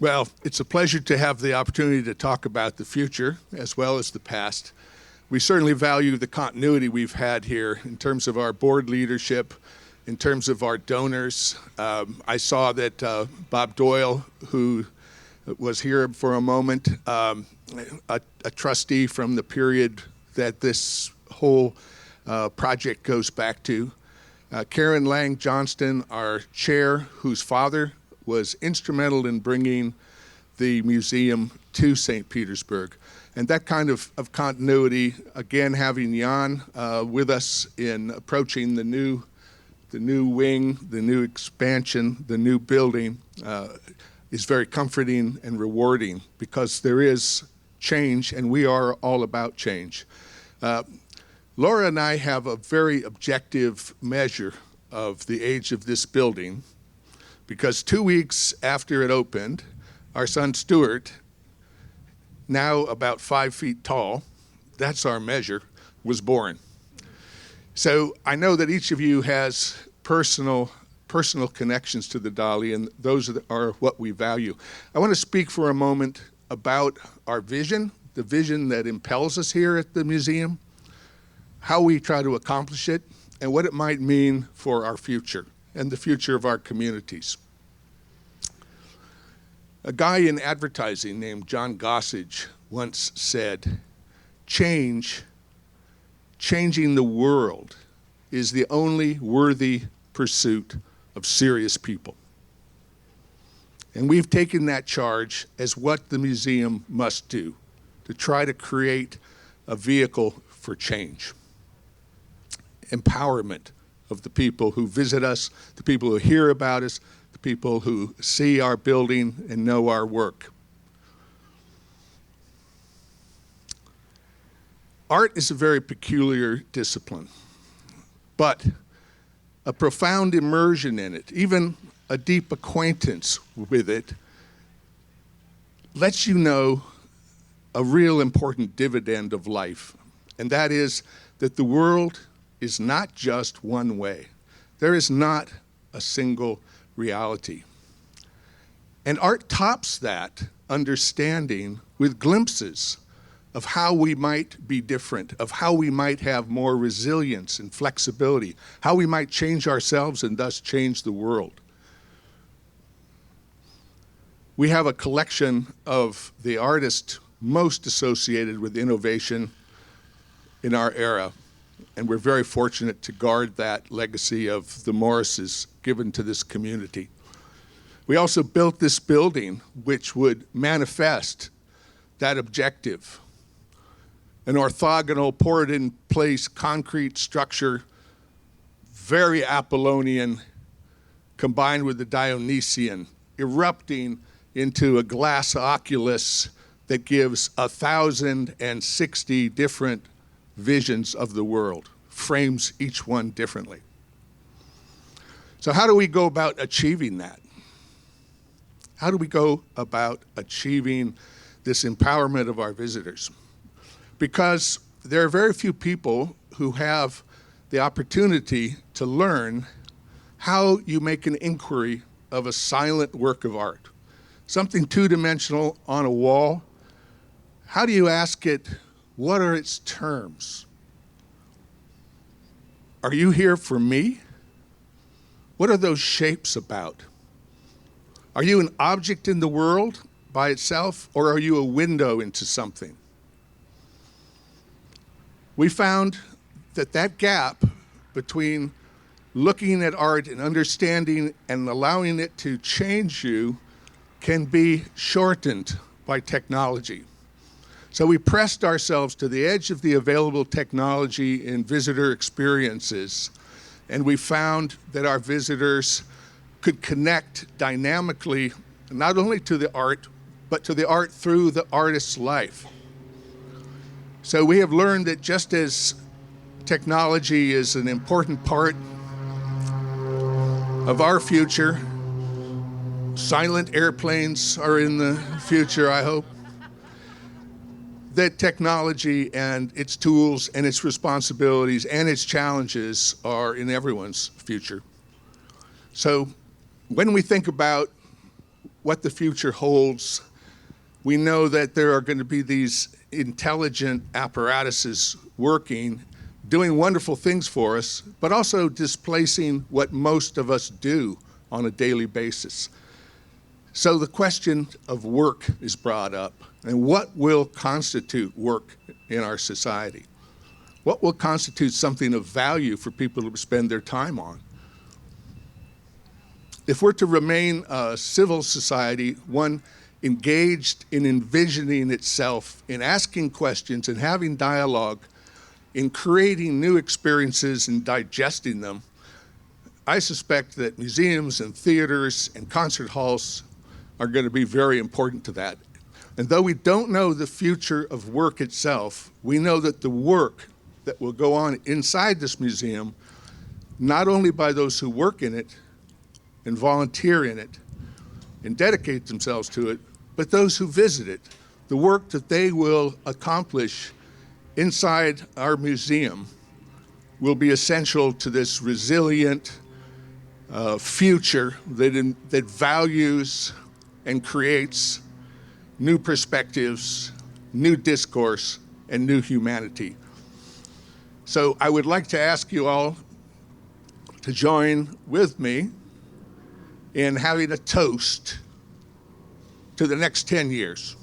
Well, it's a pleasure to have the opportunity to talk about the future as well as the past. We certainly value the continuity we've had here in terms of our board leadership, in terms of our donors. I saw that Bob Doyle, who was here for a moment, a trustee from the period that this whole project goes back to. Karen Lang Johnston, our chair, whose father was instrumental in bringing the museum to St. Petersburg. And that kind of continuity, again, having Jan with us in approaching the new wing, the new expansion, the new building, is very comforting and rewarding because there is change and we are all about change. Laura and I have a very objective measure of the age of this building because 2 weeks after it opened, our son Stuart, now about 5 feet tall, that's our measure, was born. So I know that each of you has personal connections to the Dalí, and those are what we value. I want to speak for a moment about our vision, the vision that impels us here at the museum, how we try to accomplish it, and what it might mean for our future and the future of our communities. A guy in advertising named John Gossage once said, changing the world is the only worthy pursuit of serious people. And we've taken that charge as what the museum must do to try to create a vehicle for change. Empowerment of the people who visit us, the people who hear about us, the people who see our building and know our work. Art is a very peculiar discipline, but a profound immersion in it, even a deep acquaintance with it, lets you know a real important dividend of life, and that is that the world is not just one way. There is not a single reality. And art tops that understanding with glimpses of how we might be different, of how we might have more resilience and flexibility, how we might change ourselves and thus change the world. We have a collection of the artists most associated with innovation in our era, and we're very fortunate to guard that legacy of the Morrises given to this community. We also built this building which would manifest that objective. An orthogonal, poured-in-place concrete structure, very Apollonian, combined with the Dionysian, erupting into a glass oculus that gives 1,060 different visions of the world, frames each one differently. So how do we go about achieving that? How do we go about achieving this empowerment of our visitors? Because there are very few people who have the opportunity to learn how you make an inquiry of a silent work of art, something two-dimensional on a wall. How do you ask it, what are its terms? Are you here for me? What are those shapes about? Are you an object in the world by itself, or are you a window into something? We found that that gap between looking at art and understanding and allowing it to change you can be shortened by technology. So we pressed ourselves to the edge of the available technology in visitor experiences, and we found that our visitors could connect dynamically, not only to the art, but to the art through the artist's life. So we have learned that just as technology is an important part of our future, silent airplanes are in the future, I hope, that technology and its tools and its responsibilities and its challenges are in everyone's future. So when we think about what the future holds. We know that there are going to be these intelligent apparatuses working, doing wonderful things for us, but also displacing what most of us do on a daily basis. So the question of work is brought up, and what will constitute work in our society? What will constitute something of value for people to spend their time on? If we're to remain a civil society, one engaged in envisioning itself, in asking questions and having dialogue, in creating new experiences and digesting them, I suspect that museums and theaters and concert halls are going to be very important to that. And though we don't know the future of work itself, we know that the work that will go on inside this museum, not only by those who work in it and volunteer in it and dedicate themselves to it, but those who visit it, the work that they will accomplish inside our museum will be essential to this resilient future that values and creates new perspectives, new discourse, and new humanity. So I would like to ask you all to join with me in having a toast to the next 10 years.